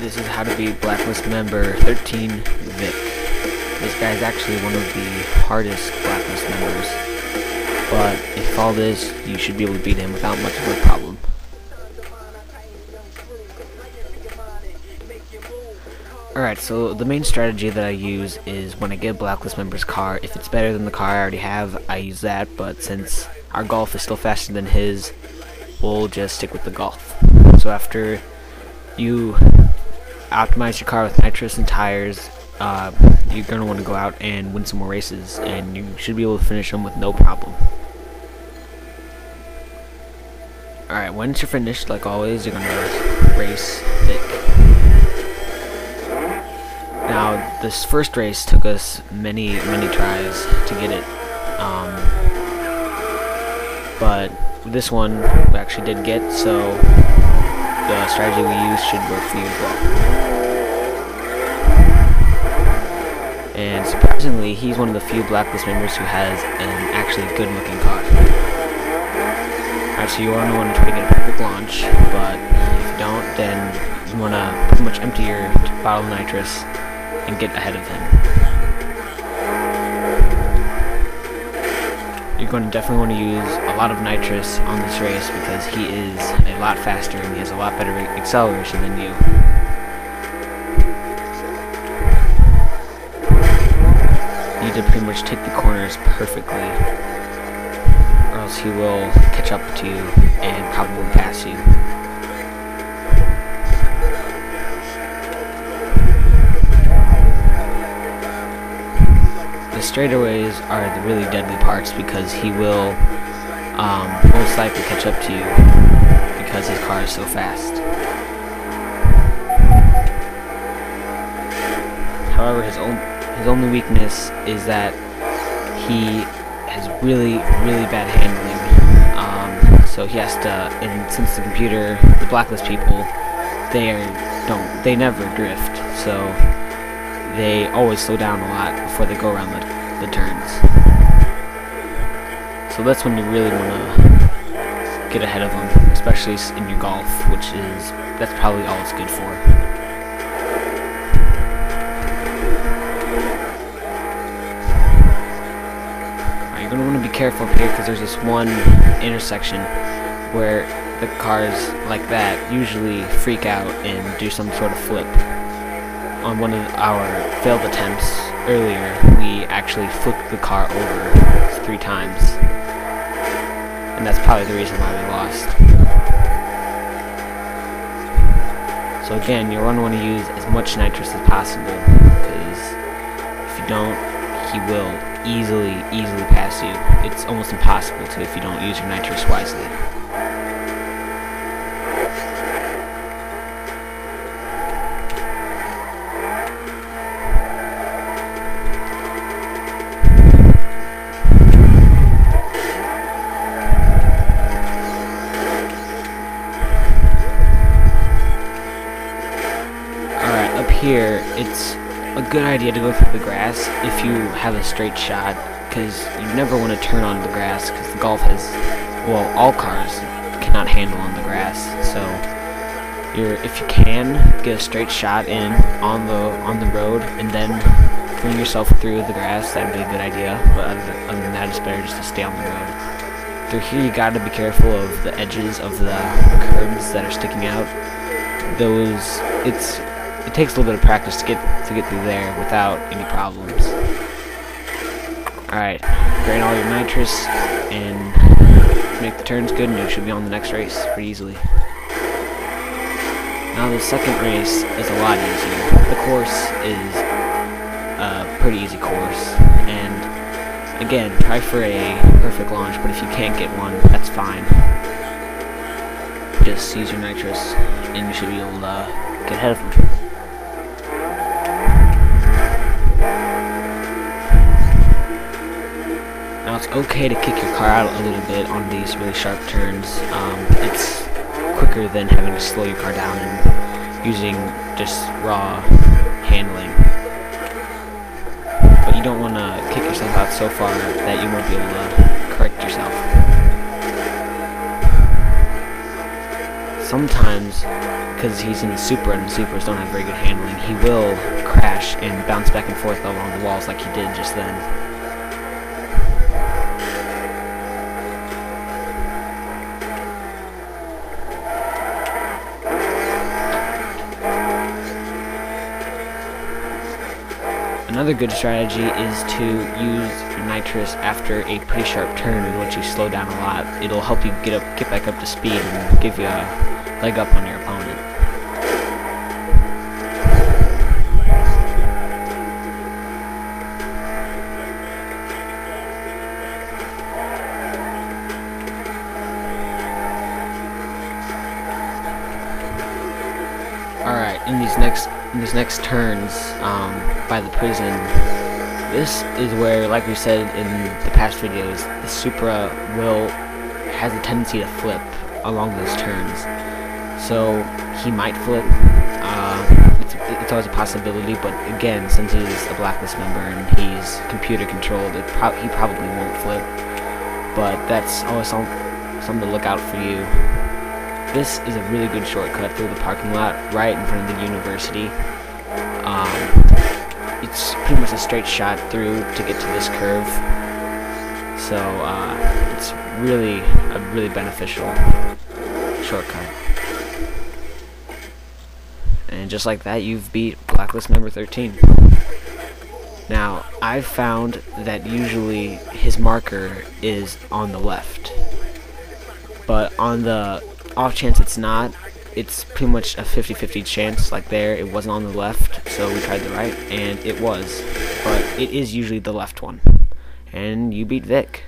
This is how to beat Blacklist member 13 Vic. This guy's actually one of the hardest Blacklist members, but if you follow this, you should be able to beat him without much of a problem. Alright, so the main strategy that I use is when I get a Blacklist member's car, if it's better than the car I already have, I use that, but since our Golf is still faster than his, we'll just stick with the Golf. So after you optimize your car with nitrous and tires, you're going to want to go out and win some more races, and you should be able to finish them with no problem. Alright, once you're finished, like always, you're going to race Vic. Now, this first race took us many tries to get it, but this one we actually did get, so the strategy we used should work for you as well. And surprisingly, he's one of the few Blacklist members who has an actually good-looking car. Alright, so you want to try to get a perfect launch, but if you don't, then you want to pretty much empty your bottle of nitrous and get ahead of him. You're going to definitely want to use a lot of nitrous on this race because he is a lot faster and he has a lot better acceleration than you. You need to pretty much take the corners perfectly, or else he will catch up to you and probably pass you. The straightaways are the really deadly parts because he will most likely catch up to you because his car is so fast. However, his only weakness is that he has really bad handling. So he has to, and since the computer, the Blacklist people, they never drift, so they always slow down a lot before they go around the turns. So that's when you really want to get ahead of them, especially in your Golf, that's probably all it's good for. You're going to want to be careful up here because there's this one intersection where the cars like that usually freak out and do some sort of flip. On one of our failed attempts earlier, we actually flipped the car over 3 times, and that's probably the reason why we lost. So again, you're going to want to use as much nitrous as possible, because if you don't, he will easily pass you. It's almost impossible to if you don't use your nitrous wisely. Alright, up here, it's a good idea to go through the grass if you have a straight shot, because you never want to turn on the grass, because the Golf has, well, all cars cannot handle on the grass. So if you can get a straight shot in on the road and then bring yourself through the grass, that would be a good idea. But other than that, it's better just to stay on the road. Through here, you gotta be careful of the edges of the curbs that are sticking out. It takes a little bit of practice to get through there without any problems. Alright, drain all your nitrous and make the turns good, and you should be on the next race pretty easily. Now the second race is a lot easier. The course is a pretty easy course, and again, try for a perfect launch, but if you can't get one, that's fine. Just use your nitrous and you should be able to get ahead of them. Now it's okay to kick your car out a little bit on these really sharp turns. It's quicker than having to slow your car down and using just raw handling. But you don't want to kick yourself out so far that you won't be able to correct yourself. Sometimes because he's in the Supra, and the Supras don't have very good handling, he will crash and bounce back and forth along the walls like he did just then. Another good strategy is to use nitrous after a pretty sharp turn in which you slow down a lot. It'll help you get back up to speed and give you a leg up on your opponent. Alright, in these next turns by the prison, this is where, like we said in the past videos, the Supra has a tendency to flip along those turns. So he might flip. It's always a possibility, but again, since he's a Blacklist member and he's computer controlled, he probably won't flip. But that's always something to look out for you. This is a really good shortcut through the parking lot right in front of the university. It's pretty much a straight shot through to get to this curve. So it's really a really beneficial shortcut. And just like that, you've beat Blacklist member 13. Now, I've found that usually his marker is on the left. But on the off chance it's not, it's pretty much a 50-50 chance. Like there, it wasn't on the left, so we tried the right, and it was. But it is usually the left one. And you beat Vic.